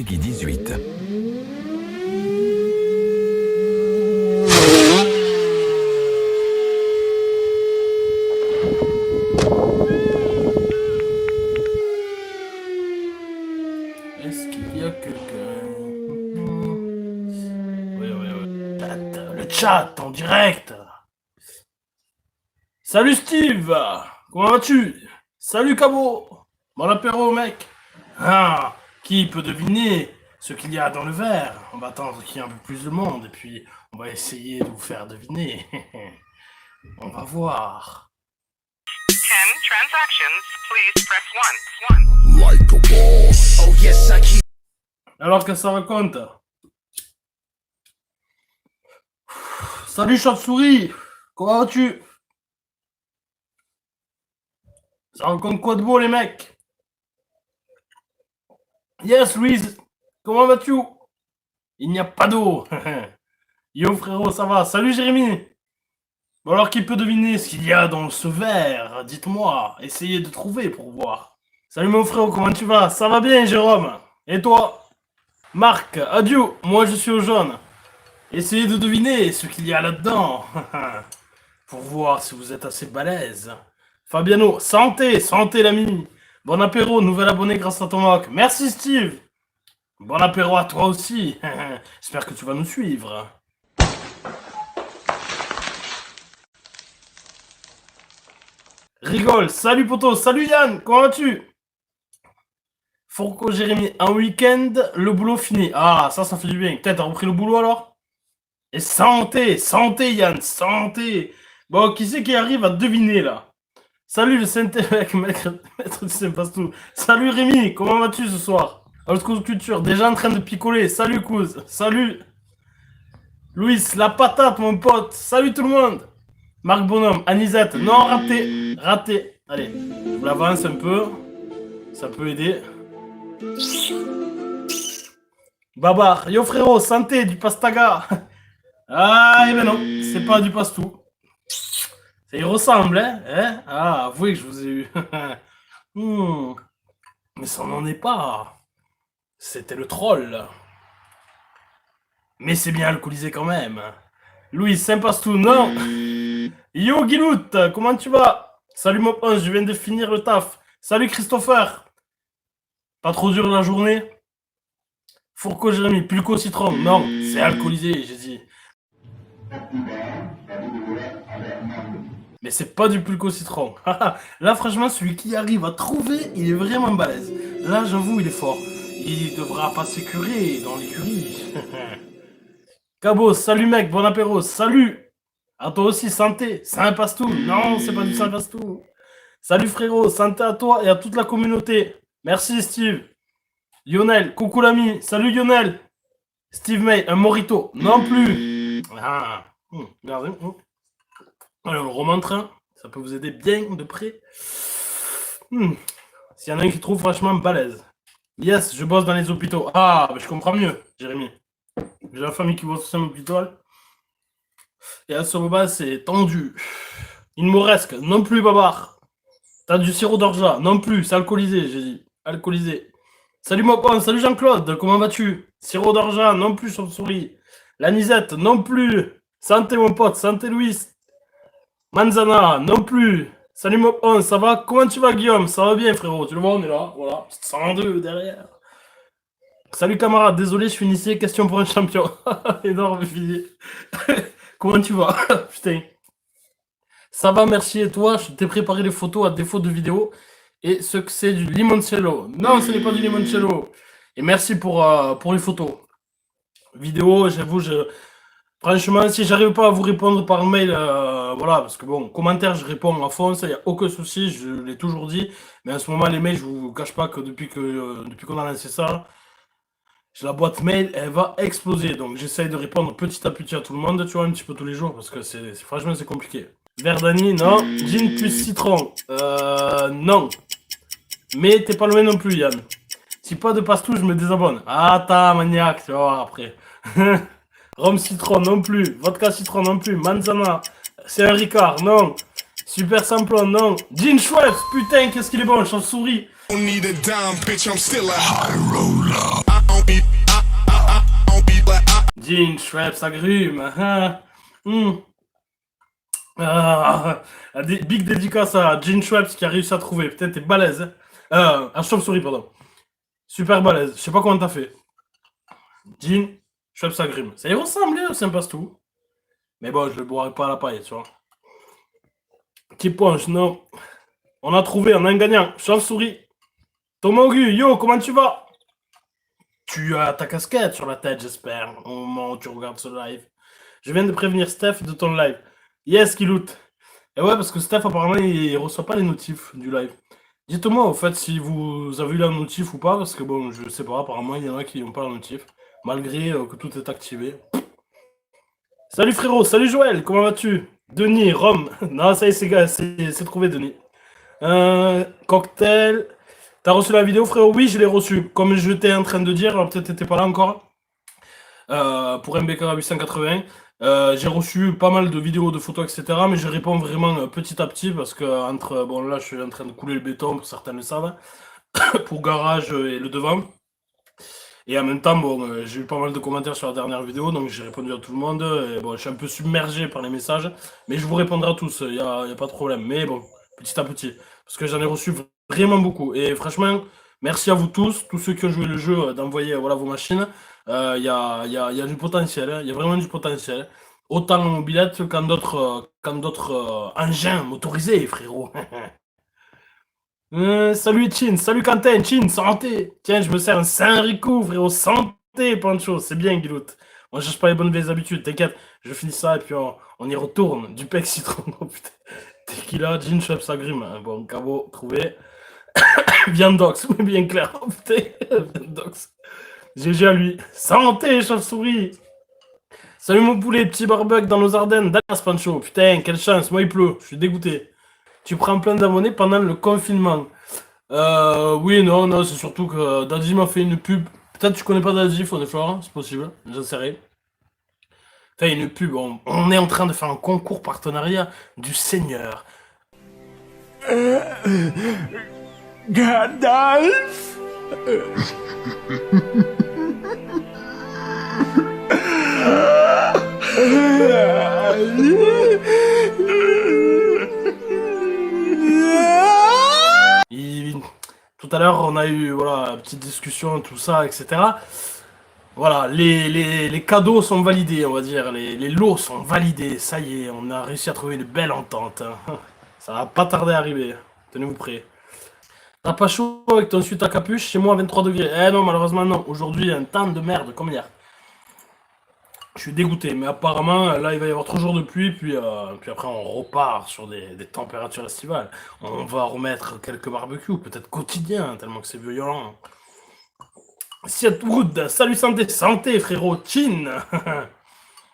Peggy 18. Est-ce qu'il y a quelqu'un? Oui. Le chat en direct. Salut Steve, comment vas-tu? Salut Cabo, bon apéro mec. Ah, qui peut deviner ce qu'il y a dans le verre? On va attendre qu'il y ait un peu plus de monde et puis on va essayer de vous faire deviner. On va voir. 10 transactions, please press 1. Like a boss. Oh yes, I keep. Alors que ça raconte? Salut chauve-souris, comment vas-tu? Ça raconte quoi de beau les mecs? Yes Louise, comment vas-tu? Il n'y a pas d'eau. Yo frérot, ça va? Salut Jérémy. Bon alors qui peut deviner ce qu'il y a dans ce verre? Dites-moi, essayez de trouver pour voir. Salut mon frérot, comment tu vas? Ça va bien Jérôme? Et toi? Marc, adieu, moi je suis au jaune. Essayez de deviner ce qu'il y a là-dedans. Pour voir si vous êtes assez balèze. Fabiano, santé, santé l'ami. Bon apéro, nouvel abonné grâce à ton mock. Merci Steve. Bon apéro à toi aussi. J'espère que tu vas nous suivre. Rigole, salut poto, salut Yann, comment vas-tu? Fourco Jérémy, un week-end, le boulot fini. Ah, ça fait du bien. Peut-être t'as repris le boulot alors? Et santé, santé Yann, santé. Bon, qui c'est qui arrive à deviner là? Salut le Saint-Évêque, maître du Saint-Pastou. Salut Rémi, comment vas-tu ce soir? Old School Culture, déjà en train de picoler. Salut Kouz, salut. Louis, la patate mon pote. Salut tout le monde. Marc Bonhomme, Anisette, non raté, raté. Allez, je l'avance un peu, ça peut aider. Babar, yo frérot, santé, du pastaga. Ah, et ben non, c'est pas du pastou. Ça y ressemble, hein? Ah, avouez que je vous ai eu. Mais ça n'en est pas. C'était le troll. Mais c'est bien alcoolisé quand même. Louis, Saint-Pastou, non. Yo Guilout, comment tu vas? Salut mon pote, je viens de finir le taf. Salut Christopher. Pas trop dur la journée? Fourco Jérémy, Pulco Citron, non, c'est alcoolisé, j'ai dit. Mais c'est pas du Pulco Citron. Là franchement, celui qui arrive à trouver, il est vraiment balèze. Là j'avoue, il est fort. Il devra pas s'écurer dans l'écurie. Cabo, salut mec, bon apéro, salut. À toi aussi, santé. Saint-Pastou. Non, c'est pas du Saint-Pastou. Salut frérot, santé à toi et à toute la communauté. Merci Steve. Lionel, coucou l'ami. Salut Lionel. Steve May, un Morito. Non plus. Ah, regardez. Alors, le roman train, ça peut vous aider bien de près. S'il y en a un qui trouve franchement balèze. Yes, je bosse dans les hôpitaux. Ah, bah, je comprends mieux, Jérémy. J'ai la famille qui bosse dans un hôpital. Et à ce moment, c'est tendu. Il me reste non plus, Babar. T'as du sirop d'orgeat, non plus, c'est alcoolisé, j'ai dit. Alcoolisé. Salut mon pote, salut Jean-Claude, comment vas-tu? Sirop d'orgeat, non plus, chauve-souris. L'anisette, non plus. Santé mon pote, santé Louis. Manzana, non plus. Salut mon pote, ça va? Comment tu vas Guillaume? Ça va bien frérot, tu le vois, on est là, voilà. 102 derrière. Salut camarade, désolé, je finissais, question pour un champion. Énorme fini. Comment tu vas? Putain. Ça va, merci. Et toi, je t'ai préparé les photos à défaut de vidéo. Et ce que c'est du limoncello. Non, ce n'est pas du limoncello. Et merci pour les photos. Vidéo, j'avoue, franchement, si j'arrive pas à vous répondre par mail, voilà, parce que bon, commentaire, je réponds à fond, ça, il n'y a aucun souci, je l'ai toujours dit. Mais en ce moment, les mails, je vous cache pas que depuis qu'on a lancé ça, la boîte mail, elle va exploser. Donc, j'essaye de répondre petit à petit à tout le monde, tu vois, un petit peu tous les jours, parce que franchement, c'est compliqué. Verdani, non. Gin plus citron, non. Mais t'es pas loin non plus, Yann. Si pas de pastou, je me désabonne. Ah, t'as maniaque, tu vas voir après. Rhum citron, non plus. Vodka citron, non plus. Manzana, c'est un Ricard, non. Super Samplon, non. Gin Schweppes, putain, qu'est-ce qu'il est bon, chauve-souris. Don't need a dime, bitch, I'm still a high roller. I don't need Jean, Schweppes, agrumes. Big dédicace à Jean Schweppes qui a réussi à trouver. Putain, t'es balèze. À chauve-souris, pardon. Super balèze. Je sais pas comment t'as fait. Jean, Schweppes, agrumes. Ça y ressemblait au Saint-Pastou. Mais bon, je le boirai pas à la paille, tu vois. Petit punch, non. On a trouvé en un gagnant. Chauve-souris. Thomas Augu, yo, comment tu vas? Tu as ta casquette sur la tête, j'espère, au moment où tu regardes ce live. Je viens de prévenir Steph de ton live. Yes, Kilout. Et ouais, parce que Steph, apparemment, il reçoit pas les notifs du live. Dites-moi, au fait, si vous avez eu la notif ou pas, parce que bon, je sais pas, apparemment, il y en a qui n'ont pas la notif, malgré que tout est activé. Salut frérot, salut Joël, comment vas-tu? Denis, Rome. Non, ça y est, c'est trouvé, Denis. Cocktail. T'as reçu la vidéo, frérot? Oui, je l'ai reçue. Comme je t'ai en train de dire, alors peut-être t'étais pas là encore. Pour MBK 880. J'ai reçu pas mal de vidéos, de photos, etc. Mais je réponds vraiment petit à petit parce que bon là, je suis en train de couler le béton, pour certains le savent, pour garage et le devant. Et en même temps, bon, j'ai eu pas mal de commentaires sur la dernière vidéo, donc j'ai répondu à tout le monde. Et bon, je suis un peu submergé par les messages, mais je vous répondrai à tous, y a pas de problème. Mais bon, petit à petit, parce que j'en ai reçu vraiment beaucoup. Et franchement, merci à vous tous ceux qui ont joué le jeu, d'envoyer voilà, vos machines. Il y a du potentiel, hein, il y a vraiment du potentiel. Autant en mobilette qu'en d'autres engins motorisés, frérot. Salut Chin, salut Quentin, Chin, santé. Tiens, je me sers un Saint-Rico, frérot, santé, Pancho, c'est bien, Guilout. On cherche pas les bonnes vieilles habitudes, t'inquiète, je finis ça et puis on y retourne. Du pec citron, oh putain. Tequila, gin, Schweppes, agrumes. Bon, cabot, trouvé. Viandox, oui, bien clair, oh putain, Viandox. GG à lui. Santé, chauve-souris. Salut mon poulet, petit barbecue dans nos Ardennes. Dallas, Pancho, putain, quelle chance, moi il pleut, je suis dégoûté. Tu prends plein d'abonnés pendant le confinement. Oui, non, c'est surtout que Daddy m'a fait une pub. Peut-être tu connais pas Daddy, Faune c'est possible, j'en sais rien. Enfin, une pub, on est en train de faire un concours partenariat du Seigneur. Gandalf. Tout à l'heure, on a eu voilà, une petite discussion, tout ça, etc. Voilà, les cadeaux sont validés, on va dire. Les lots sont validés. Ça y est, on a réussi à trouver une belle entente. Ça va pas tarder à arriver. Tenez-vous prêts. T'as pas chaud avec ton suite à capuche? Chez moi, 23 degrés. Eh non, malheureusement, non. Aujourd'hui, un temps de merde comme hier. Je suis dégoûté, mais apparemment, là, il va y avoir 3 jours de pluie, puis après, on repart sur des températures estivales. On va remettre quelques barbecues, peut-être quotidiens, tellement que c'est violent. Wood, salut santé, santé, frérot, Chin.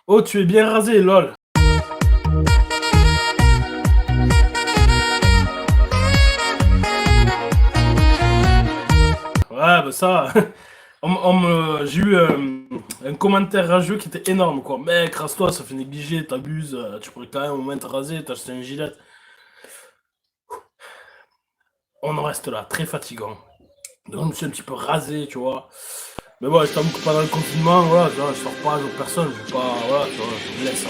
Oh, tu es bien rasé, lol. Ouais, bah ça... J'ai eu un commentaire rageux qui était énorme, quoi. Mec, rase-toi, ça fait négliger, t'abuses, tu pourrais quand même au moins te raser, t'acheter un gilet. On en reste là, très fatigant. Donc, je me suis un petit peu rasé, tu vois. Mais bon, je t'avoue que pendant le confinement, voilà, tu vois, je sors pas d'autres personnes, je vais pas, voilà, tu vois, je me laisse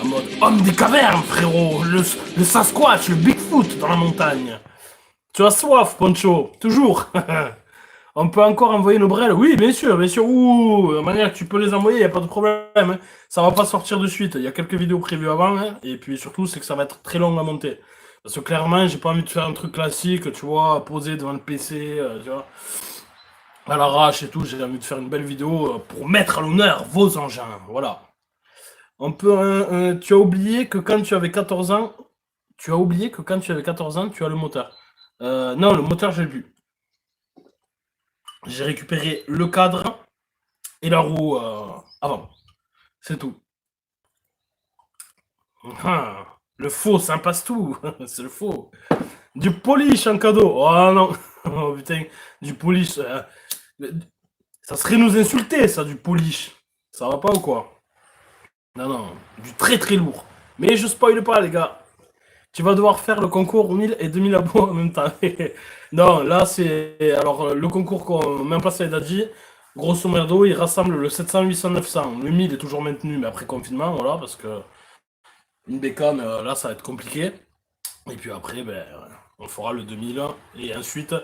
en mode homme des cavernes, frérot, le Sasquatch, le Bigfoot dans la montagne. Tu as soif, Poncho, toujours. On peut encore envoyer nos brels? Oui, bien sûr, ouh, de manière que tu peux les envoyer, il a pas de problème, hein. Ça va pas sortir de suite, il y a quelques vidéos prévues avant, hein. Et puis surtout, c'est que ça va être très long à monter. Parce que clairement, j'ai pas envie de faire un truc classique, tu vois, posé devant le PC, tu vois, à l'arrache et tout, j'ai envie de faire une belle vidéo pour mettre à l'honneur vos engins, voilà. On peut, tu as oublié que quand tu avais 14 ans, tu as le moteur. Non, le moteur, j'ai vu. J'ai récupéré le cadre et la roue avant. C'est tout. Le faux, ça passe tout. C'est le faux. Du polish en cadeau. Oh non. Oh putain. Du polish. Ça serait nous insulter, ça, du polish. Ça va pas ou quoi? Non. Du très très lourd. Mais je spoil pas, les gars. Tu vas devoir faire le concours 1000 et 2000 abos en même temps. Non, là, c'est... Alors, le concours qu'on met en place avec Daddy, grosso merdo, il rassemble le 700, 800, 900. Le 1000 est toujours maintenu, mais après confinement, voilà, parce que une bécane, là, ça va être compliqué. Et puis après, ben, on fera le 2000. Et ensuite,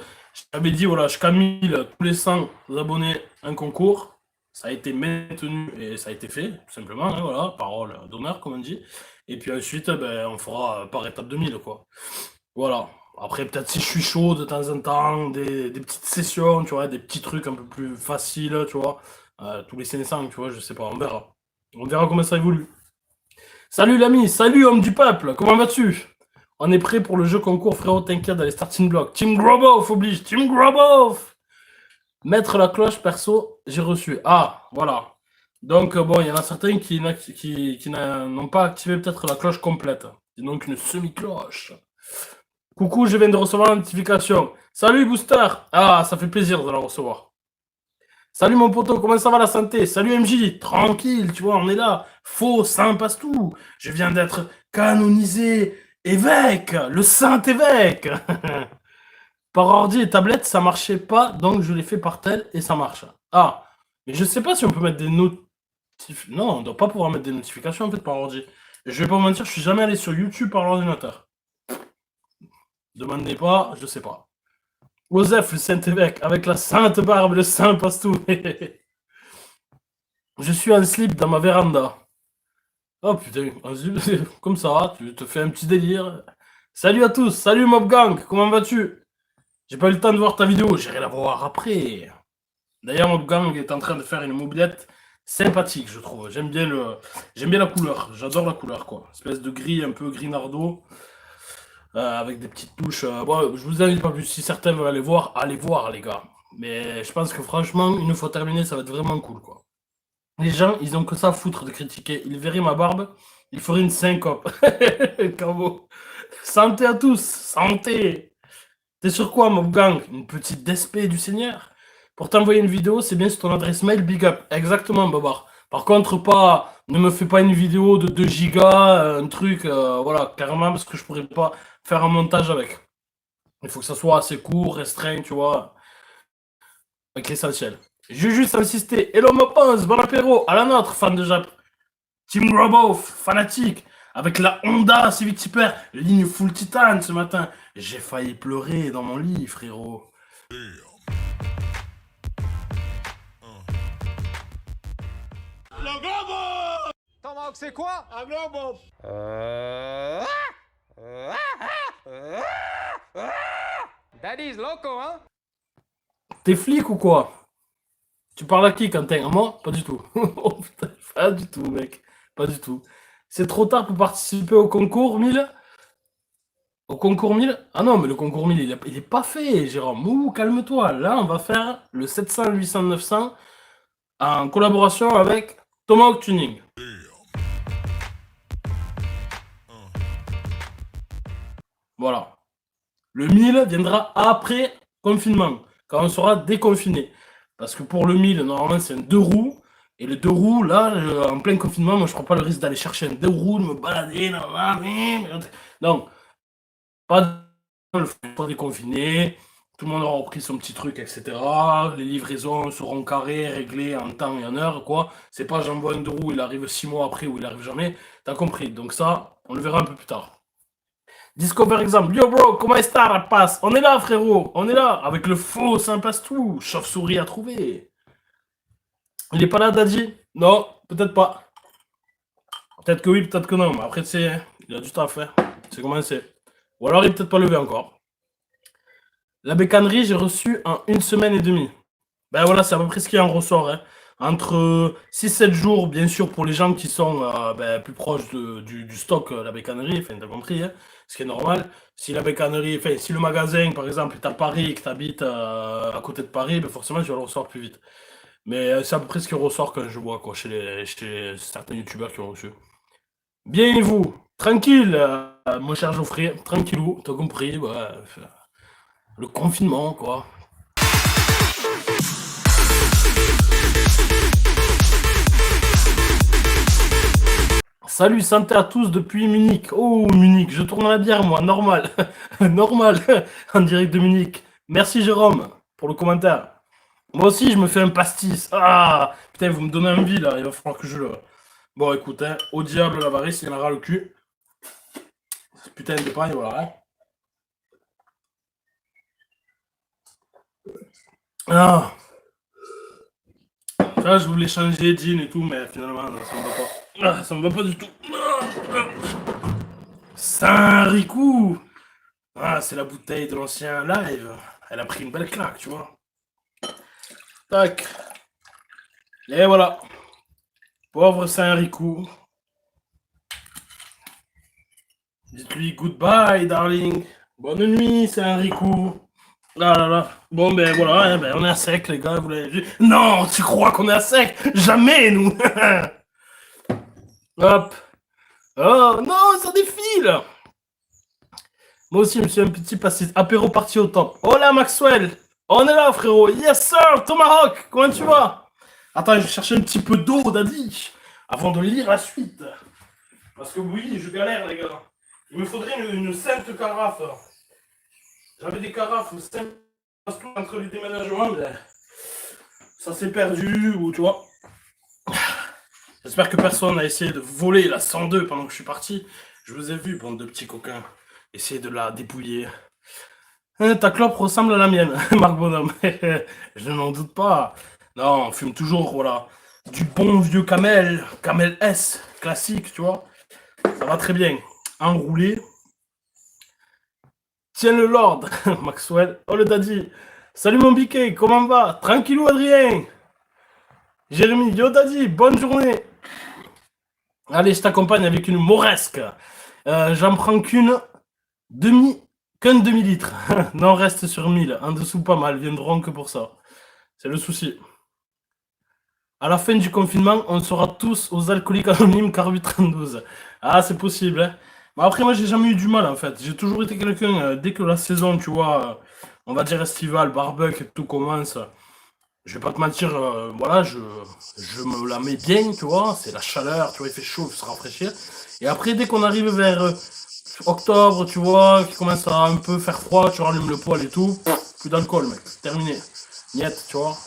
j'avais dit, voilà, jusqu'à 1000, tous les 100 abonnés, un concours. Ça a été maintenu et ça a été fait, tout simplement, hein, voilà, parole d'honneur, comme on dit. Et puis ensuite, ben, on fera par étape 2000, quoi. Voilà. Après, peut-être si je suis chaud de temps en temps, des petites sessions, tu vois, des petits trucs un peu plus faciles, tu vois. Tous les 500, tu vois, je sais pas, on verra. On verra comment ça évolue. Salut l'ami, salut homme du peuple, comment vas-tu? On est prêt pour le jeu concours, frérot, t'inquiète, dans les starting blocks. Team Grobov oblige, Team Grobov! Mettre la cloche, perso, j'ai reçu. Ah, voilà. Donc, bon, il y en a certains qui n'ont pas activé peut-être la cloche complète. C'est donc une semi-cloche. Coucou, je viens de recevoir la notification. Salut Booster! Ah, ça fait plaisir de la recevoir. Salut mon poteau, comment ça va la santé? Salut MJ, tranquille, tu vois, on est là. Faux, saint passe tout. Je viens d'être canonisé évêque, le saint évêque. Par ordi et tablette, ça marchait pas, donc je l'ai fait par tel et ça marche. Ah, mais je sais pas si on peut mettre des notifications. Non, on doit pas pouvoir mettre des notifications en fait par ordi. Je vais pas vous mentir, je suis jamais allé sur YouTube par l'ordinateur. Demandez pas, je sais pas. Joseph, le Saint-Évêque, avec la sainte barbe, le saint passe tout. Je suis en slip dans ma véranda. Oh putain, comme ça, tu te fais un petit délire. Salut à tous, salut Mobgang, comment vas-tu? J'ai pas eu le temps de voir ta vidéo, j'irai la voir après. D'ailleurs, Mobgang est en train de faire une mobilette sympathique, je trouve. J'aime bien la couleur, j'adore la couleur, quoi. Espèce de gris, un peu gris nardo. Avec des petites touches. Bon, je vous invite pas plus. Si certains veulent allez voir, les gars. Mais je pense que franchement, une fois terminé, ça va être vraiment cool, quoi. Les gens, ils ont que ça à foutre de critiquer. Ils verraient ma barbe, ils feraient une syncope. Corbeau. Santé à tous, santé. T'es sur quoi, Mobgang? Une petite DSP du Seigneur? Pour t'envoyer une vidéo, c'est bien sur ton adresse mail, big up. Exactement, Babar. Par contre, ne me fais pas une vidéo de 2 gigas, un truc, voilà, carrément, parce que je pourrais pas faire un montage avec. Il faut que ça soit assez court, restreint, tu vois, avec l'essentiel. J'ai juste insisté. Hello, Mopons, bon apéro, à la nôtre, fan de Jap. Team Grobov, fanatique, avec la Honda Civic Type-R, ligne full titane ce matin. J'ai failli pleurer dans mon lit, frérot. Le globo! Tomahawk, c'est quoi? Un globo! Daddy's loco, hein? T'es flic ou quoi? Tu parles à qui, Quentin? À moi? Pas du tout. Oh, putain, pas du tout, mec. Pas du tout. C'est trop tard pour participer au concours 1000? Au concours 1000? Ah non, mais le concours 1000, il est pas fait, Jérôme. Ouh, calme-toi. Là, on va faire le 700, 800, 900 en collaboration avec Tomahawk Tuning. Voilà. Le 1000 viendra après confinement, quand on sera déconfiné. Parce que pour le 1000, normalement, c'est un 2 roues. Et le 2 roues, là, en plein confinement, moi, je prends pas le risque d'aller chercher un 2 roues, de me balader. Non, pas de déconfiné. Tout le monde aura pris son petit truc, etc. Les livraisons seront carrées, réglées en temps et en heure, quoi. C'est pas j'envoie un 2 roues, il arrive 6 mois après ou il arrive jamais. T'as compris. Donc ça, on le verra un peu plus tard. Discover exemple. Yo bro, comment est-ce que rapaz? On est là, frérot. On est là. Avec le faux Saint-Passe-Tout. Chauve-souris à trouver. Il est pas là, Daddy? Non, peut-être pas. Peut-être que oui, peut-être que non. Mais après, il a du taf à faire. C'est commencé. Ou alors, il est peut-être pas levé encore. La bécannerie, j'ai reçu en 1 semaine et demie. Ben voilà, c'est à peu près ce qui en ressort. Hein. Entre 6-7 jours, bien sûr, pour les gens qui sont plus proches du stock, la bécannerie, enfin, t'as compris, hein, ce qui est normal. Si la bécannerie, enfin, si le magasin, par exemple, est à Paris et que tu habites à côté de Paris, ben forcément, tu vas le recevoir plus vite. Mais c'est à peu près ce qui ressort quand je vois, quoi, chez certains youtubeurs qui ont reçu. Bien et vous? Tranquille, mon cher Geoffrey, tranquillou, t'as compris, ouais, le confinement, quoi. Salut, santé à tous depuis Munich. Oh, Munich, je tourne la bière, moi, normal. Normal, en direct de Munich. Merci, Jérôme, pour le commentaire. Moi aussi, je me fais un pastis. Ah, putain, vous me donnez envie, là. Il va falloir que je le... Bon, écoute, hein, au diable l'avarice, il y en aura le cul. Putain de paille, voilà. Hein. Ah. Là, je voulais changer jean et tout, mais finalement, non, ça me va pas. Ah, ça me va pas du tout. Saint-Ricou. Ah, c'est la bouteille de l'ancien live. Elle a pris une belle claque, tu vois. Tac. Et voilà. Pauvre Saint-Ricou. Dites-lui goodbye, darling. Bonne nuit, Saint-Ricou. Là, là, là. Bon, ben voilà, hein, ben, on est à sec, les gars, vous l'avez vu. Non, tu crois qu'on est à sec? Jamais, nous. Hop. Oh, non, ça défile. Moi aussi, je me suis un petit passé apéro parti au top. Oh là, Maxwell. On est là, frérot. Yes, sir, Tomahawk. Comment tu vas? Attends, je vais chercher un petit peu d'eau, Daddy, avant de lire la suite. Parce que oui, je galère, les gars. Il me faudrait une sainte carafe. J'avais des carafes simples entre les déménagements, mais ça s'est perdu, ou tu vois. J'espère que personne n'a essayé de voler la 102 pendant que je suis parti. Je vous ai vu, bande de petits coquins, essayer de la dépouiller. Ta clope ressemble à la mienne, Marc Bonhomme. Je n'en doute pas. Non, on fume toujours, voilà. Du bon vieux Camel, Camel S, classique, tu vois. Ça va très bien. Enroulé. Tiens le Lord, Maxwell. Oh le daddy. Salut mon biquet, comment va? Tranquillou Adrien. Jérémy, yo daddy, bonne journée. Allez, je t'accompagne avec une moresque. J'en prends qu'un demi-litre. Non, reste sur 1000. En dessous, pas mal. Viendront que pour ça. C'est le souci. À la fin du confinement, on sera tous aux alcooliques anonymes car 832. Ah, c'est possible, hein. Mais après, moi, j'ai jamais eu du mal, en fait. J'ai toujours été quelqu'un, dès que la saison, tu vois, on va dire estivale, barbecue, tout commence, je vais pas te mentir, voilà, je me la mets bien, tu vois, c'est la chaleur, tu vois, il fait chaud, il faut se rafraîchir. Et après, dès qu'on arrive vers octobre, tu vois, qui commence à un peu faire froid, tu rallumes le poêle et tout, plus d'alcool, mec, terminé. Niet, tu vois.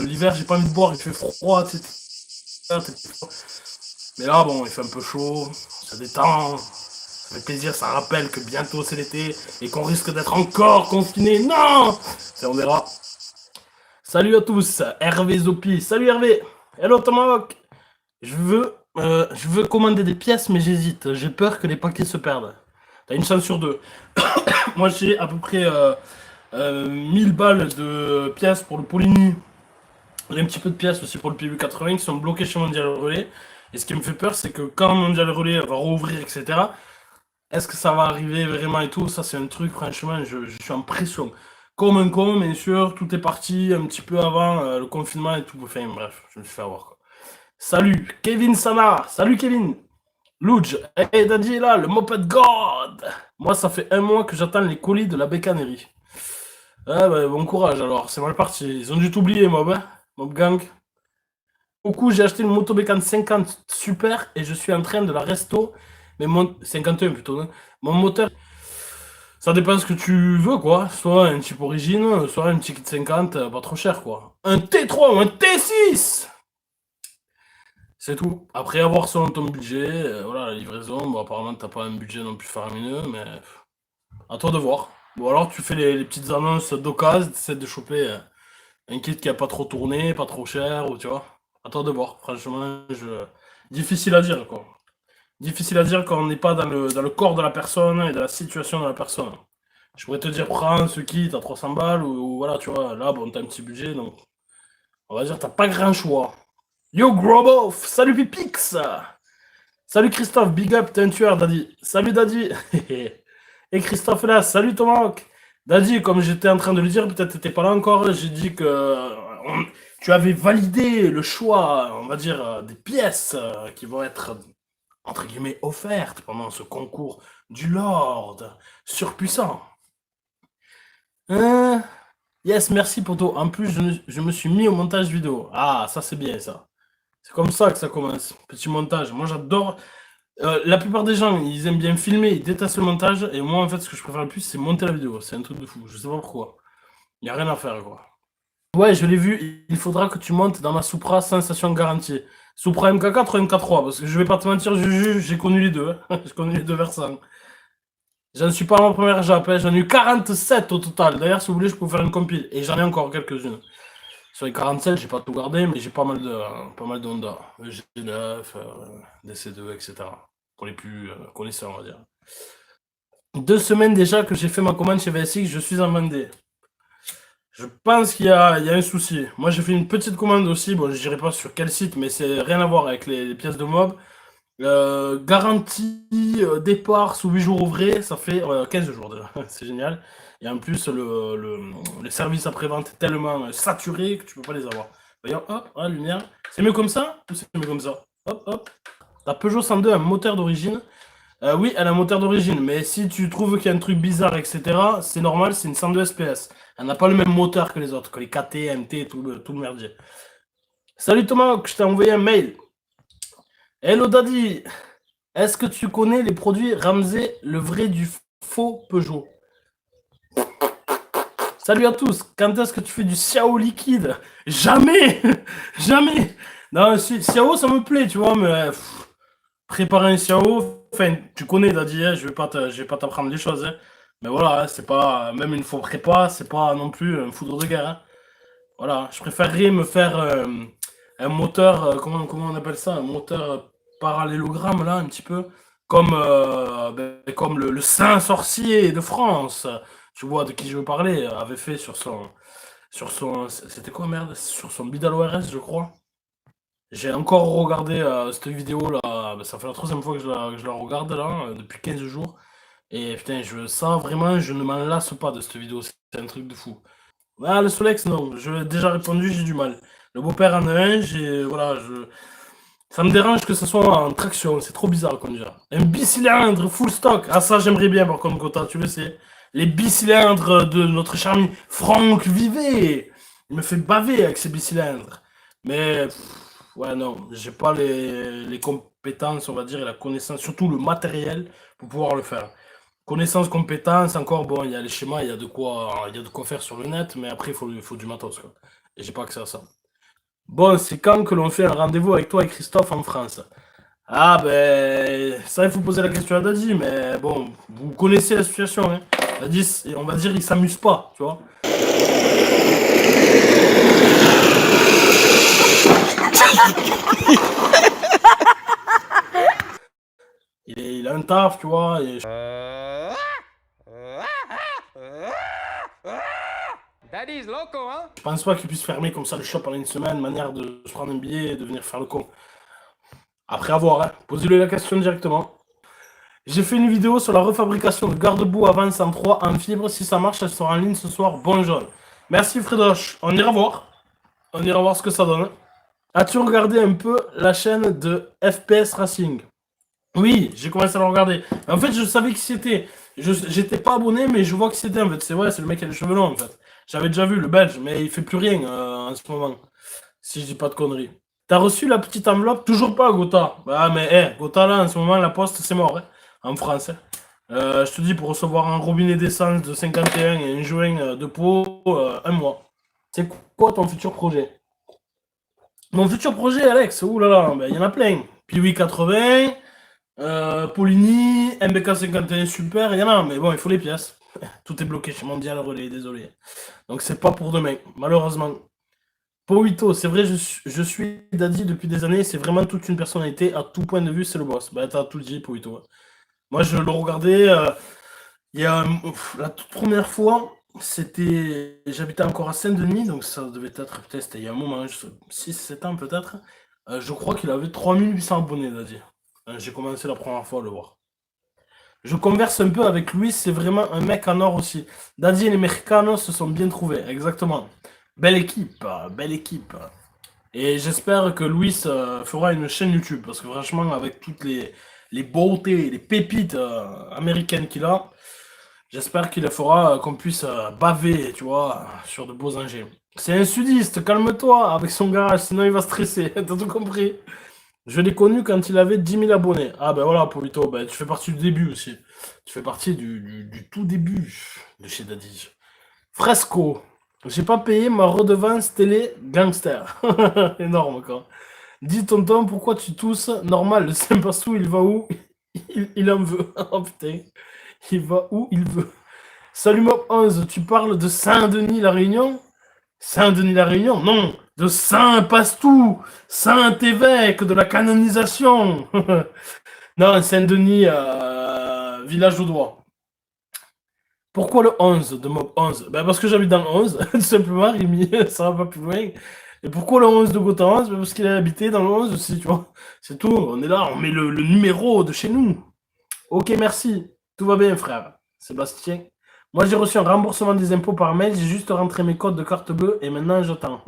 L'hiver, j'ai pas envie de boire, il fait froid, mais là, bon, il fait un peu chaud, ça détend, ça fait plaisir, ça rappelle que bientôt c'est l'été et qu'on risque d'être encore confiné. Non! Ça, on verra. Salut à tous, Hervé Zopi. Salut Hervé. Hello Tomahawk. Je veux commander des pièces, mais j'hésite. J'ai peur que les paquets se perdent. T'as une chance sur deux. Moi, j'ai à peu près 1000 balles de pièces pour le Poligny. J'ai un petit peu de pièces aussi pour le PU80 qui sont bloquées chez Mondial Relais. Et ce qui me fait peur, c'est que quand Mondial Relais va rouvrir, etc., est-ce que ça va arriver vraiment et tout? Ça, c'est un truc, franchement, je suis en pression. Comme un con, bien sûr, tout est parti un petit peu avant le confinement et tout. Enfin, bref, je me suis fait avoir, quoi. Salut, Kevin Sana. Salut, Kevin. Luge, hey, Daddy est là, le Moped God. Moi, ça fait un mois que j'attends les colis de la bécannerie. Ah, bah, bon courage, alors. C'est mal parti. Ils ont dû t'oublier, Mob, hein, Mob Gang. Au coup, j'ai acheté une moto bécane 50 super et je suis en train de la resto. Mais mon 51 plutôt. Hein. Mon moteur, ça dépend ce que tu veux, quoi. Soit un type origine, soit un petit kit 50, pas trop cher, quoi. Un T3 ou un T6! C'est tout. Après, avoir selon ton budget, voilà, la livraison, bon, apparemment, t'as pas un budget non plus faramineux, mais à toi de voir. Ou alors, tu fais les petites annonces d'occasion, tu essaies de choper un kit qui a pas trop tourné, pas trop cher, ou tu vois. À toi de voir. Franchement, difficile à dire, quoi. Difficile à dire quand on n'est pas dans le corps de la personne et dans la situation de la personne. Je pourrais te dire, prends ce kit à 300 balles, ou voilà, tu vois, là, bon, t'as un petit budget, donc on va dire, t'as pas grand choix. Yo, Groboff, salut Pipix. Salut Christophe, big up, t'es un tueur, Daddy. Salut Daddy. Et Christophe est là, salut Tomahawk. Daddy, comme j'étais en train de le dire, peut-être t'étais pas là encore, j'ai dit que tu avais validé le choix, on va dire, des pièces qui vont être entre guillemets, offerte pendant ce concours du Lord surpuissant. Yes, merci Poto. En plus, je me suis mis au montage vidéo. Ah, ça c'est bien ça. C'est comme ça que ça commence. Petit montage. Moi j'adore. La plupart des gens, ils aiment bien filmer, ils détestent le montage. Et moi, en fait, ce que je préfère le plus, c'est monter la vidéo. C'est un truc de fou. Je sais pas pourquoi. Il n'y a rien à faire, quoi. Ouais, je l'ai vu. Il faudra que tu montes dans ma Supra sensation garantie. Supra MK4 ou MK3, parce que je vais pas te mentir, Juju, j'ai connu les deux. Hein. J'ai connu les deux versants. J'en suis pas à ma première Jap, hein. J'en ai eu 47 au total. D'ailleurs, si vous voulez, je peux vous faire une compile. Et j'en ai encore quelques-unes. Sur les 47, j'ai pas tout gardé, mais j'ai pas mal de Honda. G9, DC2, etc. Pour les plus connaisseurs, on va dire. 2 semaines déjà que j'ai fait ma commande chez VSX, je suis en Vendée. Je pense qu'il y a un souci. Moi, j'ai fait une petite commande aussi. Bon, je dirais pas sur quel site, mais c'est rien à voir avec les pièces de mob. Garantie départ sous 8 jours ouvrés, ça fait 15 jours déjà. C'est génial. Et en plus, le service après-vente est tellement saturé que tu peux pas les avoir. Voyons, hop, la lumière. C'est mieux comme ça ou c'est mieux comme ça? Hop, hop. La Peugeot 102 a un moteur d'origine. Oui, elle a un moteur d'origine, mais si tu trouves qu'il y a un truc bizarre, etc., c'est normal, c'est une 102 SPS. Elle n'a pas le même moteur que les autres, que les KT, MT, tout le merdier. Salut Thomas, je t'ai envoyé un mail. Hello Daddy, est-ce que tu connais les produits Ramsey, le vrai du faux Peugeot? Salut à tous, quand est-ce que tu fais du Xiao liquide? Jamais. Jamais. Non, Xiao ça me plaît, tu vois, mais préparer un Xiao, enfin, tu connais Daddy, hein, je vais pas t'apprendre des choses, hein. Mais voilà, hein, c'est pas, même une fois prépa, c'est pas non plus un foudre de guerre, hein. Voilà, je préférerais me faire un moteur, comment on appelle ça? Un moteur parallélogramme, là, un petit peu. Comme le Saint Sorcier de France, tu vois de qui je veux parler, avait fait sur son, c'était quoi merde? Sur son Bidal ORS, je crois. J'ai encore regardé cette vidéo-là, ça fait la troisième fois que je la regarde, là, depuis 15 jours. Et putain, ça, vraiment, je ne m'en lasse pas de cette vidéo, c'est un truc de fou. Ah, le Solex, non. Je l'ai déjà répondu, j'ai du mal. Le beau-père en a un, voilà, ça me dérange que ce soit en traction, c'est trop bizarre à conduire. Un bicylindre, full stock. Ah, ça, j'aimerais bien, par contre, Gotha, tu le sais. Les bicylindres de notre cher ami Franck Vivet. Il me fait baver avec ses bicylindres. Mais, ouais, non, j'ai pas les compétences, on va dire, et la connaissance, surtout le matériel, pour pouvoir le faire. Connaissances, compétences, encore, bon, il y a les schémas, il y a de quoi faire sur le net, mais après, il faut du matos, quoi. Et j'ai pas accès à ça. Bon, c'est quand que l'on fait un rendez-vous avec toi et Christophe en France? Ah, ben, ça, il faut poser la question à Daddy, mais bon, vous connaissez la situation, hein. Daddy, on va dire, il s'amuse pas, tu vois. Il a un taf, tu vois, et Daddy's loco, hein? je pense pas qu'il puisse fermer comme ça le shop pendant une semaine, manière de se prendre un billet et de venir faire le con. Après avoir, hein, posez-lui la question directement. J'ai fait une vidéo sur la refabrication de garde-boue avant 103 en fibre. Si ça marche, elle sera en ligne ce soir. Bon jaune. Merci Fredoche. On ira voir. On ira voir ce que ça donne. As-tu regardé un peu la chaîne de FPS Racing? Oui, j'ai commencé à la regarder. En fait, je savais qui c'était. J'étais pas abonné, mais je vois qui c'était en fait. C'est vrai, c'est le mec qui a les cheveux longs en fait. J'avais déjà vu le belge, mais il fait plus rien en ce moment. Si je dis pas de conneries. T'as reçu la petite enveloppe? Toujours pas, Gotha. Ah, mais Gotha là, en ce moment, la poste, c'est mort, hein, en France. Hein. Je te dis, pour recevoir un robinet d'essence de 51 et un joint de peau, un mois. C'est quoi ton futur projet? Mon futur projet, Alex, oulala, ben, y en a plein. Piwi 80, Polini, MBK 51 super, il y en a, mais bon, il faut les pièces. Tout est bloqué chez Mondial Relais, désolé. Donc c'est pas pour demain, malheureusement. Poito, c'est vrai, je suis Daddy depuis des années, c'est vraiment toute une personnalité, à tout point de vue, c'est le boss. Bah, t'as tout dit, Poito. Moi, je le regardais, il y a la toute première fois, j'habitais encore à Saint-Denis, donc ça devait être, peut-être, c'était il y a un moment, 6-7 ans peut-être. Je crois qu'il avait 3800 abonnés, Daddy. J'ai commencé la première fois à le voir. Je converse un peu avec Louis, c'est vraiment un mec en or aussi. Daddy et les Mexicanos se sont bien trouvés, exactement. Belle équipe, belle équipe. Et j'espère que Louis fera une chaîne YouTube, parce que franchement, avec toutes les beautés, les pépites américaines qu'il a, j'espère qu'il fera qu'on puisse baver, tu vois, sur de beaux engins. C'est un sudiste, calme-toi avec son garage, sinon il va stresser, t'as tout compris. Je l'ai connu quand il avait 10 000 abonnés. Ah ben voilà, Polito, ben, tu fais partie du début aussi. Tu fais partie du tout début de chez Daddy. Fresco. J'ai pas payé ma redevance télé gangster. Énorme, quoi. Dis tonton, pourquoi tu tousses? Normal, le Saint-Pastou, il va où? Il en veut. Oh putain. Il va où il veut. Salut Mob 11, tu parles de Saint-Denis-la Réunion? Saint-Denis-la Réunion? Non, de Saint-Pastou, Saint-Évêque de la canonisation. Non, Saint-Denis, village audois. Pourquoi le 11 de Mob 11? Ben parce que j'habite dans le 11, tout simplement, Rémi, ça va pas plus loin. Et pourquoi le 11 de Gotha 11? Ben parce qu'il a habité dans le 11 aussi, tu vois. C'est tout, on est là, on met le numéro de chez nous. Ok, merci. Tout va bien, frère. Sébastien. Moi, j'ai reçu un remboursement des impôts par mail. J'ai juste rentré mes codes de carte bleue et maintenant j'attends.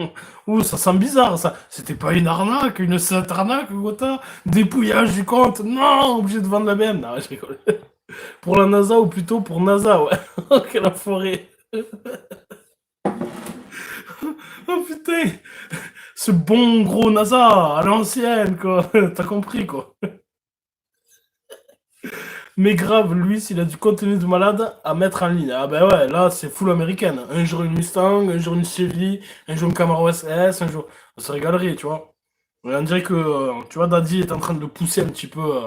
Ouh, ça sent bizarre, ça. C'était pas une arnaque, une sainte arnaque, Gotha. Dépouillage du compte. Non, obligé de vendre la BM. Non, je rigole. Pour la NASA ou plutôt pour NASA, ouais. Quelle forêt. Oh putain. Ce bon gros NASA à l'ancienne, quoi. T'as compris, quoi. Mais grave, lui, s'il a du contenu de malade à mettre en ligne. Ah ben ouais, là, c'est full américaine. Un jour une Mustang, un jour une Chevy, un jour une Camaro SS, un jour... On se régalerait, tu vois. Mais on dirait que, tu vois, Daddy est en train de le pousser un petit peu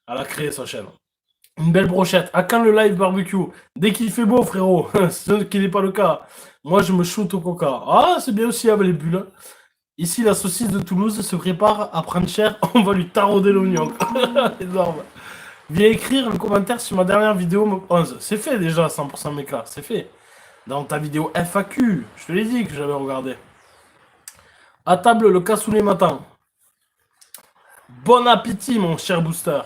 à la créer, sa chaîne. Une belle brochette. À quand le live barbecue? Dès qu'il fait beau, frérot. Ce qui n'est pas le cas. Moi, je me shoot au coca. Ah, c'est bien aussi avec les bulles. Ici, la saucisse de Toulouse se prépare à prendre cher. On va lui tarauder l'oignon. Énorme. Viens écrire le commentaire sur ma dernière vidéo 11. C'est fait déjà, 100% méca, c'est fait. Dans ta vidéo FAQ, je te l'ai dit que j'avais regardé. À table, le cassoulet m'attend. Bon appétit, mon cher booster.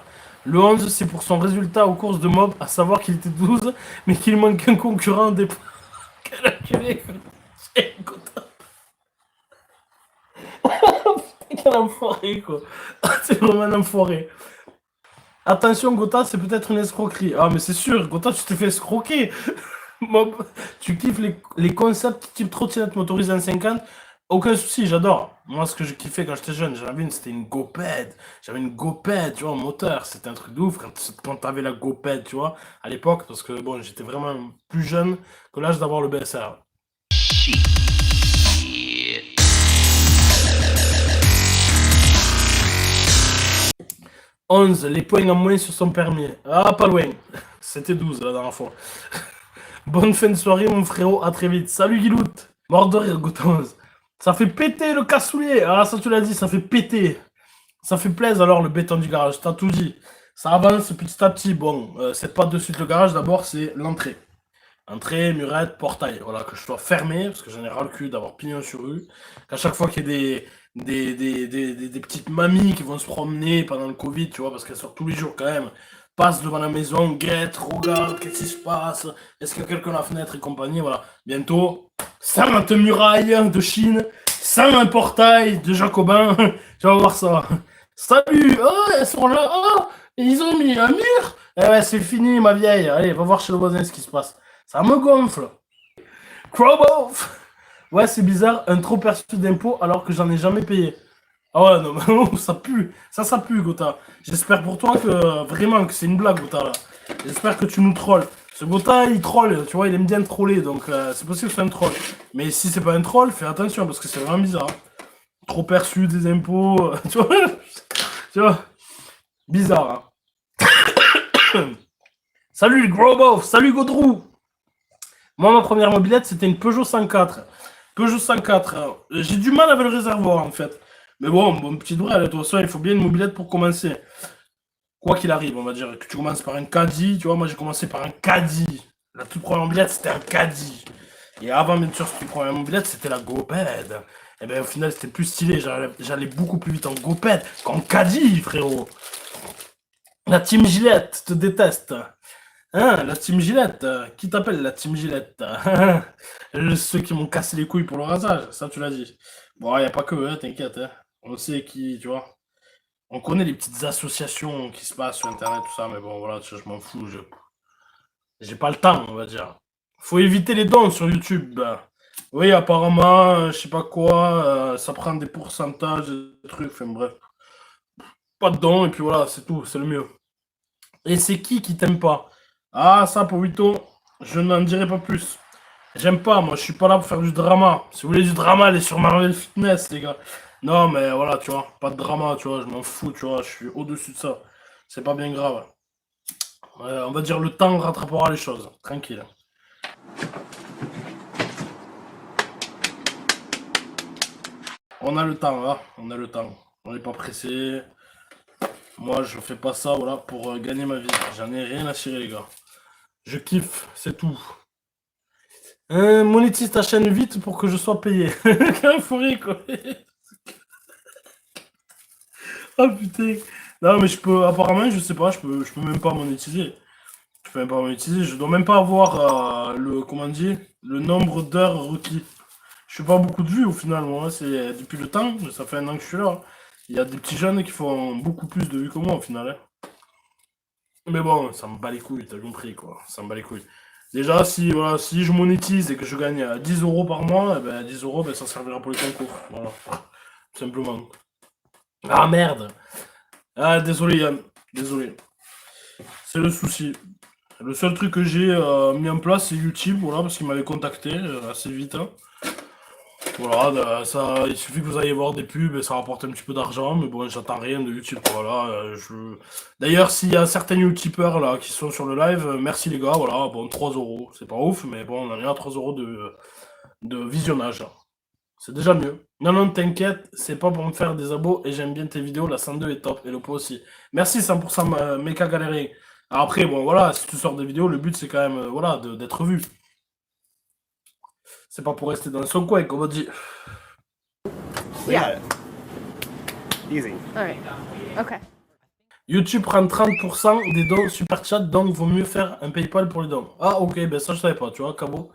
Le 11, c'est pour son résultat aux courses de mob, à savoir qu'il était 12, mais qu'il manque un concurrent des... Quel enculé. Quel enfoiré, quoi. C'est vraiment un enfoiré. Attention, Gotha, c'est peut-être une escroquerie. Ah, mais c'est sûr, Gotha, tu t'es fait escroquer. Mob, tu kiffes les concepts type trottinette motorisée en 50. Aucun souci, j'adore. Moi, ce que je kiffais quand j'étais jeune, j'avais une, c'était une GoPed. J'avais une GoPed, tu vois, en moteur. C'était un truc de ouf quand t'avais la GoPed, tu vois, à l'époque, parce que bon, j'étais vraiment plus jeune que l'âge d'avoir le BSR. 11, les points en moins sur son permis. Ah, pas loin. C'était 12 la dernière fois. Bonne fin de soirée, mon frérot. À très vite. Salut, Guilout. Mort de rire, Goutonze. Ça fait péter le cassoulet. Ah, ça, tu l'as dit, ça fait péter. Ça fait plaisir, alors, le béton du garage. T'as tout dit. Ça avance petit à petit. Bon, c'est pas de suite le garage. D'abord, c'est l'entrée. Entrée, murette, portail. Voilà, que je dois fermer, parce que j'en ai ras le cul d'avoir pignon sur rue. Qu'à chaque fois qu'il y a des petites mamies qui vont se promener pendant le Covid, tu vois, parce qu'elles sortent tous les jours quand même, passent devant la maison, guettent, regardent, qu'est-ce qui se passe, est-ce qu'il y a quelqu'un à la fenêtre et compagnie, voilà. Bientôt, 100 murailles de Chine, 100 portails de Jacobin, tu vas voir ça. Salut, oh, elles sont là, oh, ils ont mis un mur. Eh ouais, c'est fini, ma vieille, allez, va voir chez le voisin ce qui se passe. Ça me gonfle. Crowboff. Ouais, c'est bizarre, un trop perçu d'impôt alors que j'en ai jamais payé. Ah ouais, non, mais ça pue. Ça pue, Gotha. J'espère pour toi que vraiment que c'est une blague, Gotha, là. J'espère que tu nous trolls. Ce Gotha, il troll, tu vois, il aime bien troller, donc c'est possible que c'est un troll. Mais si c'est pas un troll, fais attention, parce que c'est vraiment bizarre. Trop perçu des impôts, tu vois. Tu vois. Bizarre, hein. Salut, Growboff. Salut, Godrou. Moi, ma première mobilette, c'était une Peugeot 104. Peugeot 104. J'ai du mal avec le réservoir, en fait. Mais bon, petit doigt, de toute façon, il faut bien une mobilette pour commencer. Quoi qu'il arrive, on va dire que tu commences par un Caddy. Tu vois, moi, j'ai commencé par un Caddy. La toute première mobilette, c'était un Caddy. Et avant, bien sûr, cette première mobilette, c'était la GoPed. Et bien, au final, c'était plus stylé. J'allais beaucoup plus vite en GoPed qu'en Caddy, frérot. La Team Gillette te déteste. Hein, la Team Gillette, qui t'appelle la Team Gillette? Ceux qui m'ont cassé les couilles pour le rasage, ça tu l'as dit. Bon, y a pas que eux, t'inquiète. Hein. On sait qui, tu vois. On connaît les petites associations qui se passent sur Internet, tout ça, mais bon, voilà, je m'en fous. J'ai pas le temps, on va dire. Faut éviter les dons sur YouTube. Oui, apparemment, je sais pas quoi, ça prend des pourcentages, des trucs, enfin bref. Pas de dons, et puis voilà, c'est tout, c'est le mieux. Et c'est qui t'aime pas? Ah, ça, pour Vito, je n'en dirai pas plus. J'aime pas, moi je suis pas là pour faire du drama. Si vous voulez du drama, allez sur Marvel Fitness, les gars. Non, mais voilà, tu vois, pas de drama, tu vois, je m'en fous, tu vois, je suis au-dessus de ça. C'est pas bien grave. On va dire le temps rattrapera les choses, tranquille. On a le temps, là, on a le temps. On n'est pas pressé. Moi, je fais pas ça, voilà, pour gagner ma vie. J'en ai rien à cirer, les gars. Je kiffe, c'est tout. Monétise ta chaîne vite pour que je sois payé. Quelle fourré, quoi. Oh putain. Non, mais je peux, apparemment, je sais pas, je peux même pas monétiser. Je peux même pas monétiser, je dois même pas avoir le, comment dire, le nombre d'heures requis. Je fais pas beaucoup de vues au final, moi, c'est depuis le temps, ça fait un an que je suis là. Il y a des petits jeunes qui font beaucoup plus de vues que moi au final. Hein. Mais bon, ça me bat les couilles, t'as compris quoi, ça me bat les couilles. Déjà, si, voilà, si je monétise et que je gagne 10 euros par mois, eh ben, 10 euros, ben, ça servira pour les concours. Voilà, tout simplement. Ah merde! Ah, désolé Yann, désolé. C'est le souci. Le seul truc que j'ai mis en place, c'est YouTube, voilà, parce qu'il m'avait contacté assez vite. Hein. Voilà, ça, il suffit que vous ayez voir des pubs et ça rapporte un petit peu d'argent, mais bon, j'attends rien de YouTube. Voilà, D'ailleurs, s'il y a certains YouTubeurs là qui sont sur le live, merci les gars, voilà, bon, 3 euros, c'est pas ouf, mais bon, on en est à 3 euros de visionnage. C'est déjà mieux. Non, non, t'inquiète, c'est pas pour me faire des abos et j'aime bien tes vidéos, la 102 est top et le pot aussi. Merci 100% Mecha Galéré. Après, bon, voilà, si tu sors des vidéos, le but c'est quand même, voilà, d'être vu. C'est pas pour rester dans son coin, comme on dit. Yeah. Easy. All right. Okay. YouTube prend 30% des dons super chat, donc vaut mieux faire un PayPal pour les dons. Ah, ok, ben ça je savais pas, tu vois, Cabo.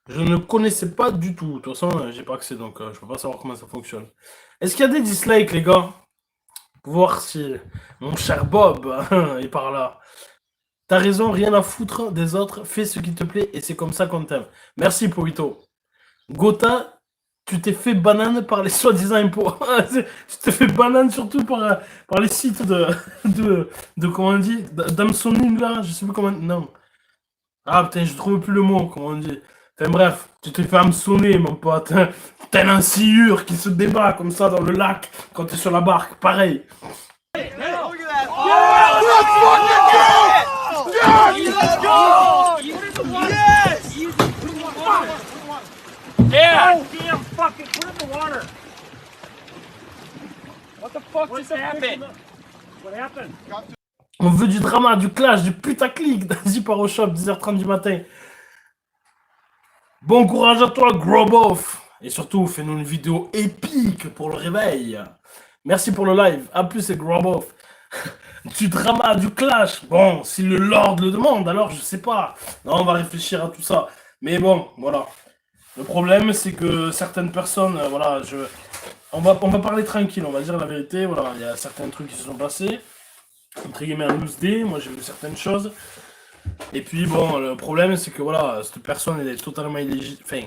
Je ne connaissais pas du tout. De toute façon, j'ai pas accès, donc je peux pas savoir comment ça fonctionne. Est-ce qu'il y a des dislikes, les gars? Pour voir si mon cher Bob est par là. T'as raison, rien à foutre des autres, fais ce qui te plaît et c'est comme ça qu'on t'aime. Merci, Poito. Gotha, tu t'es fait banane par les soi-disant impôts. Tu t'es fait banane surtout par les sites de comment on dit, d'Amsoning là, je sais plus comment. Non. Ah putain, je trouve plus le mot, comment on dit. Enfin bref, tu t'es fait hameçonner, mon pote. Tel un sciure qui se débat comme ça dans le lac quand t'es sur la barque, pareil. Yeah! Damn, fucking put it in the water. What the fuck just happened? What happened? On veut du drama, du clash, du putaclic, d'Asie Paroshop, 10h30 du matin. Bon courage à toi, Groboff. Et surtout, fais-nous une vidéo épique pour le réveil. Merci pour le live. A plus, c'est Groboff. Du drama, du clash. Bon, si le Lord le demande, alors je sais pas. Non, on va réfléchir à tout ça. Mais bon, voilà. Le problème, c'est que certaines personnes, voilà, on va parler tranquille, on va dire la vérité. Voilà, il y a certains trucs qui se sont passés. Entre guillemets, un loose day. Moi, j'ai vu certaines choses. Et puis, bon, le problème, c'est que voilà, cette personne, elle est totalement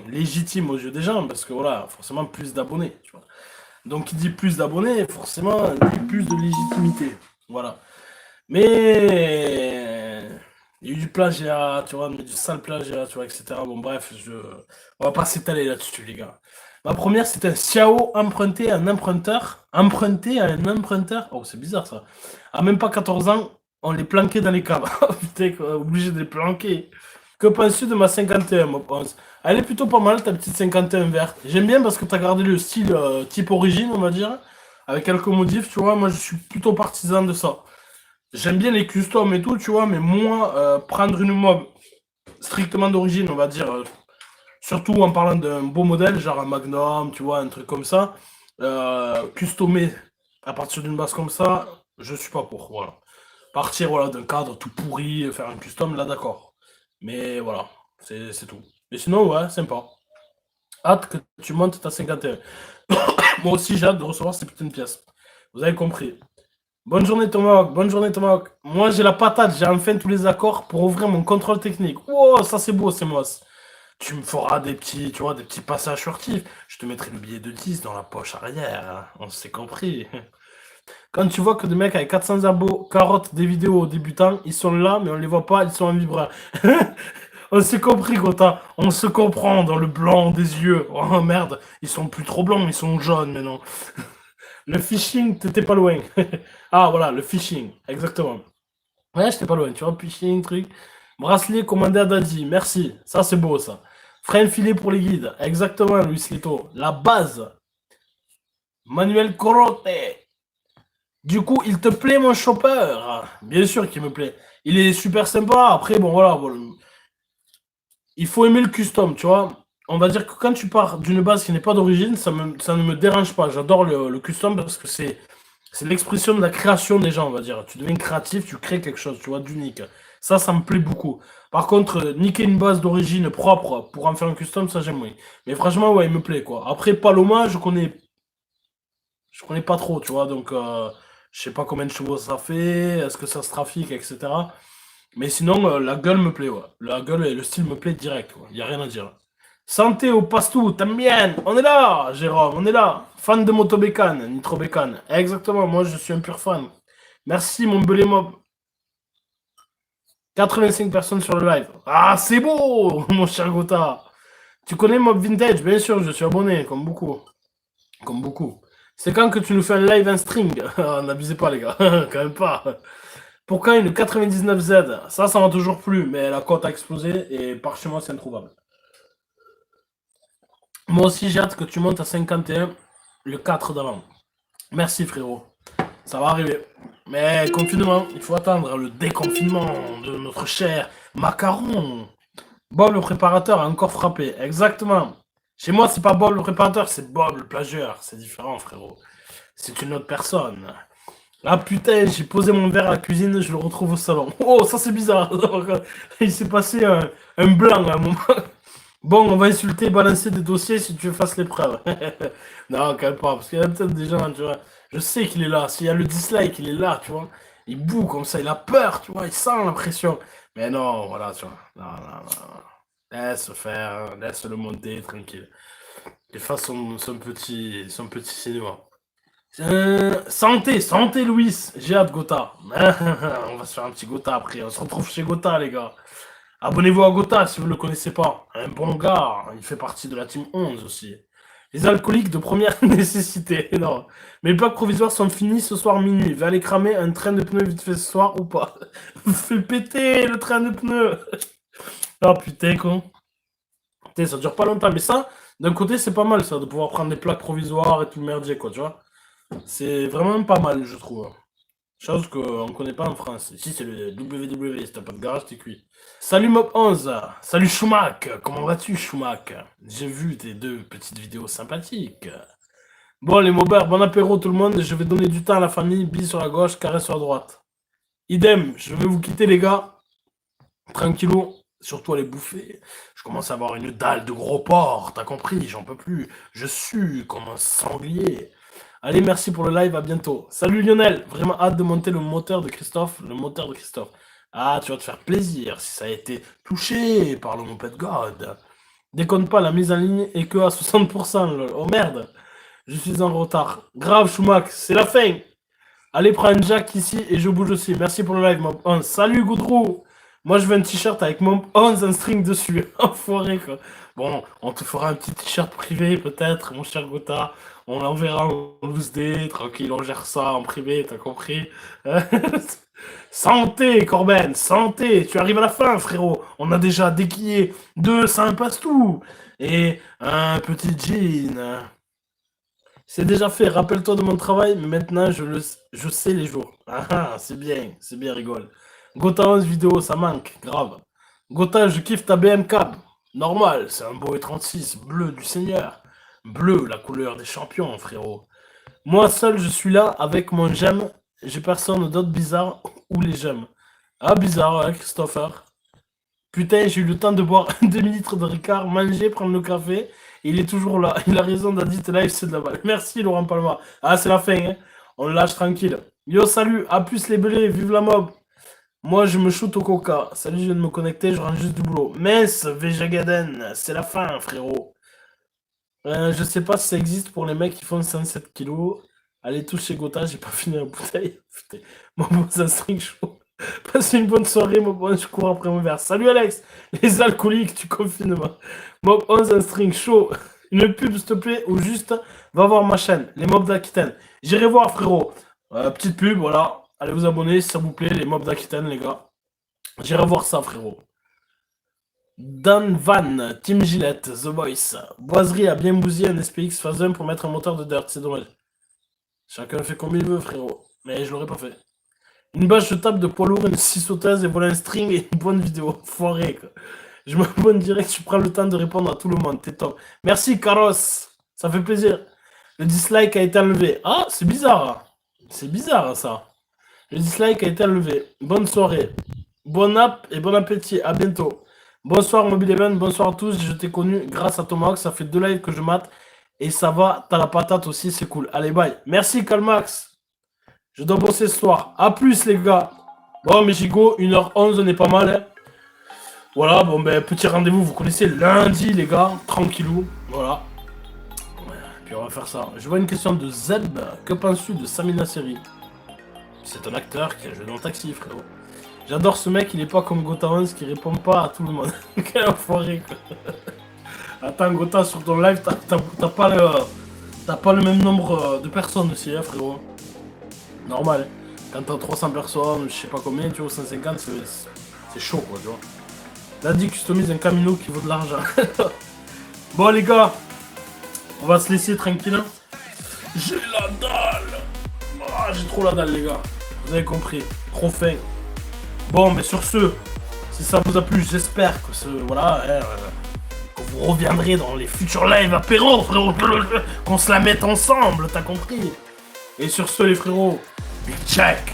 légitime aux yeux des gens, parce que voilà, forcément, plus d'abonnés, tu vois. Donc, qui dit plus d'abonnés, forcément, dit plus de légitimité. Voilà. Mais il y a eu du plagiat, tu vois, du sale plagiat, tu vois, etc. Bon, bref, on va pas s'étaler là-dessus, les gars. Ma première, c'est un Xiao emprunté à un emprunteur. Emprunté à un emprunteur. Oh, c'est bizarre ça. À même pas 14 ans, on les planquait dans les caves. Putain, quoi, obligé de les planquer. Que penses-tu de ma 51, moi, pense? Elle est plutôt pas mal, ta petite 51 verte. J'aime bien parce que t'as gardé le style type origine, on va dire. Avec quelques modifs, tu vois. Moi, je suis plutôt partisan de ça. J'aime bien les customs et tout, tu vois, mais moi, prendre une mob strictement d'origine, on va dire, surtout en parlant d'un beau modèle, genre un Magnum, tu vois, un truc comme ça, customer à partir d'une base comme ça, je suis pas pour, voilà. Partir, voilà, d'un cadre tout pourri, faire un custom, là, d'accord. Mais voilà, c'est tout. Mais sinon, ouais, sympa. Hâte que tu montes ta 51. Moi aussi, j'ai hâte de recevoir ces putains de pièces. Vous avez compris. Bonne journée Tomahawk, bonne journée Tomahawk. Moi j'ai la patate, j'ai enfin tous les accords pour ouvrir mon contrôle technique. Oh, ça c'est beau, c'est moche. Tu me feras des petits, tu vois, des petits passages furtifs. Je te mettrai le billet de 10 dans la poche arrière. Hein. On s'est compris. Quand tu vois que des mecs avec 400 abos carottent des vidéos aux débutants, ils sont là, mais on les voit pas, ils sont en vibreur. On s'est compris, Gotha. On se comprend dans le blanc des yeux. Oh merde, ils sont plus trop blancs, ils sont jaunes maintenant. Le phishing, t'étais pas loin. Ah voilà, le phishing, exactement. Ouais, j'étais pas loin, tu vois, phishing, truc. Bracelet commandé à Daddy, merci. Ça, c'est beau, ça. Frein filet pour les guides, exactement, Luis Leto. La base. Manuel Corote. Du coup, il te plaît, mon chopper? Bien sûr qu'il me plaît. Il est super sympa. Après, bon, voilà. Bon, il faut aimer le custom, tu vois. On va dire que quand tu pars d'une base qui n'est pas d'origine, ça ne me dérange pas. J'adore le custom parce que c'est l'expression de la création des gens, on va dire. Tu deviens créatif, tu crées quelque chose, tu vois, d'unique. Ça me plaît beaucoup. Par contre, niquer une base d'origine propre pour en faire un custom, ça j'aime moins. Mais franchement, ouais, il me plaît, quoi. Après, Paloma, je connais pas trop, tu vois, donc je sais pas combien de chevaux ça fait, est-ce que ça se trafique, etc. Mais sinon, la gueule me plaît, ouais. La gueule et le style me plaît direct, quoi. Y a rien à dire. Santé au pastou, también. On est là, Jérôme, on est là. Fan de Motobécane, Nitro Bécane. Exactement, moi je suis un pur fan. Merci, mon belé mob. 85 personnes sur le live. Ah, c'est beau, mon cher Gotha. Tu connais Mob Vintage? Bien sûr, je suis abonné, comme beaucoup. Comme beaucoup. C'est quand que tu nous fais un live en string? N'abusez pas, les gars. Quand même pas. Pourquoi une 99Z? Ça m'a toujours plu, mais la cote a explosé et par chez moi, c'est introuvable. Moi aussi, j'ai hâte que tu montes à 51 le 4 d'avant. Merci, frérot. Ça va arriver. Mais confinement, il faut attendre le déconfinement de notre cher macaron. Bob le préparateur a encore frappé. Exactement. Chez moi, c'est pas Bob le préparateur, c'est Bob le plagieur. C'est différent, frérot. C'est une autre personne. Ah putain, j'ai posé mon verre à la cuisine, je le retrouve au salon. Oh, ça c'est bizarre. Il s'est passé un blanc à un moment. Bon, on va insulter, balancer des dossiers si tu fasses l'épreuve. Non, quand même pas, parce qu'il y a peut-être des gens, tu vois. Je sais qu'il est là. S'il y a le dislike, il est là, tu vois. Il boue comme ça, il a peur, tu vois. Il sent la pression. Mais non, voilà, tu vois. Non. Laisse faire, laisse le monter, tranquille. Il fasse son petit cinéma. Santé, Louis. J'ai hâte, Gotha. On va se faire un petit Gotha après. On se retrouve chez Gotha, les gars. Abonnez-vous à Gotha si vous ne le connaissez pas. Un bon gars. Il fait partie de la team 11 aussi. Les alcooliques de première nécessité. Non. Mes plaques provisoires sont finies ce soir minuit. Va aller cramer un train de pneus vite fait ce soir ou pas? Fais péter le train de pneus. Oh putain, con. Putain, ça dure pas longtemps. Mais ça, d'un côté, c'est pas mal ça, de pouvoir prendre des plaques provisoires et tout le merdier, quoi, tu vois. C'est vraiment pas mal, je trouve. Chose qu'on ne connaît pas en France. Ici, c'est le WW. Si t'as pas de garage, t'es cuit. Salut Mob 11. Salut Schumac. Comment vas-tu, Schumac? J'ai vu tes deux petites vidéos sympathiques. Bon, les mobers, bon apéro tout le monde. Je vais donner du temps à la famille. Bis sur la gauche, carré sur la droite. Idem, je vais vous quitter, les gars. Tranquillou. Surtout aller bouffer. Je commence à avoir une dalle de gros porc. T'as compris? J'en peux plus. Je sue comme un sanglier. Allez, merci pour le live, à bientôt. Salut Lionel, vraiment hâte de monter le moteur de Christophe. Ah, tu vas te faire plaisir si ça a été touché par le Moped God. Déconne pas, la mise en ligne est que à 60%. Lol. Oh merde, je suis en retard. Grave, Schumacher, c'est la fin. Allez, prends un jack ici et je bouge aussi. Merci pour le live, Mob 11. Salut Goudrou. Moi, je veux un t-shirt avec Mob 11 en string dessus. Enfoiré, quoi. Bon, on te fera un petit t-shirt privé, peut-être, mon cher Gotha. On l'enverra en loose day, tranquille, on gère ça en privé, t'as compris? Santé, Corben, santé, tu arrives à la fin, frérot. On a déjà déquillé 2 Saint-Pastou et un petit jean. C'est déjà fait, rappelle-toi de mon travail, mais maintenant je sais les jours. Ah, c'est bien, rigole. Gotha 11 vidéo, ça manque, grave. Gotha, je kiffe ta BM Cab. Normal, c'est un beau E36, bleu du Seigneur. Bleu, la couleur des champions, frérot. Moi seul, je suis là avec mon j'aime. J'ai personne d'autre bizarre ou les j'aime. Ah, bizarre, hein, Christopher. Putain, j'ai eu le temps de boire un demi-litre de Ricard, manger, prendre le café. Et il est toujours là. Il a raison, Daddy, live, c'est de la balle. Merci, Laurent Palma. Ah, c'est la fin, hein. On le lâche tranquille. Yo, salut, à plus les belés, vive la mob. Moi, je me shoot au coca. Salut, je viens de me connecter, je rentre juste du boulot. Mess, Vejagaden, c'est la fin, frérot. Je sais pas si ça existe pour les mecs qui font 107 kilos. Allez tous chez Gotha, j'ai pas fini la bouteille. Putain, mon beau, ça string chaud. Passez une bonne soirée, Mob 11, je cours après mon verre. Salut Alex, les alcooliques du confinement. Mob 11, un string chaud. Une pub, s'il te plaît, ou juste va voir ma chaîne, les mobs d'Aquitaine. J'irai voir, frérot. Petite pub, voilà. Allez vous abonner, s'il vous plaît, les mobs d'Aquitaine, les gars. J'irai voir ça, frérot. Dan Van, Team Gillette, The Voice. Boiserie a bien bousillé un SPX phase 1 pour mettre un moteur de dirt, c'est dommage. Chacun fait comme il veut, frérot. Mais je l'aurais pas fait. Une bâche jetable de poids lourd, une scie sauteuse et voilà un string et une bonne vidéo. Foiré, quoi. Je m'abonne direct, tu prends le temps de répondre à tout le monde, t'es top. Merci, Carlos. Ça fait plaisir. Le dislike a été enlevé. Ah, c'est bizarre. C'est bizarre, ça. Le dislike a été enlevé. Bonne soirée. Bon app et bon appétit. À bientôt. Bonsoir, Mobile Event. Bonsoir à tous. Je t'ai connu grâce à Tomax. Ça fait 2 lives que je mate. Et ça va. T'as la patate aussi. C'est cool. Allez, bye. Merci, Calmax. Je dois bosser ce soir. A plus, les gars. Bon, mais Gigo, 1h11, on est pas mal. Hein. Voilà, bon, ben, petit rendez-vous. Vous connaissez lundi, les gars. Tranquillou. Voilà. Puis on va faire ça. Je vois une question de Zeb. Que penses-tu de Samina Seri? C'est un acteur qui a joué dans le Taxi, frérot. J'adore ce mec, il est pas comme Gotha 11 qui répond pas à tout le monde. Quel enfoiré, quoi. Attends, Gotha, sur ton live, t'as pas le même nombre de personnes aussi, hein, frérot. Normal, hein. Quand t'as 300 personnes, je sais pas combien, tu vois, 150, c'est chaud, quoi, tu vois. Daddy customise un Camino qui vaut de l'argent. Bon, les gars, on va se laisser tranquille. J'ai la dalle. Ah, j'ai trop la dalle, les gars. Vous avez compris, trop faim. Bon, mais sur ce, si ça vous a plu, j'espère que voilà, que vous reviendrez dans les futurs lives apéro, frérot, qu'on se la mette ensemble, t'as compris. Et sur ce, les frérots, big check.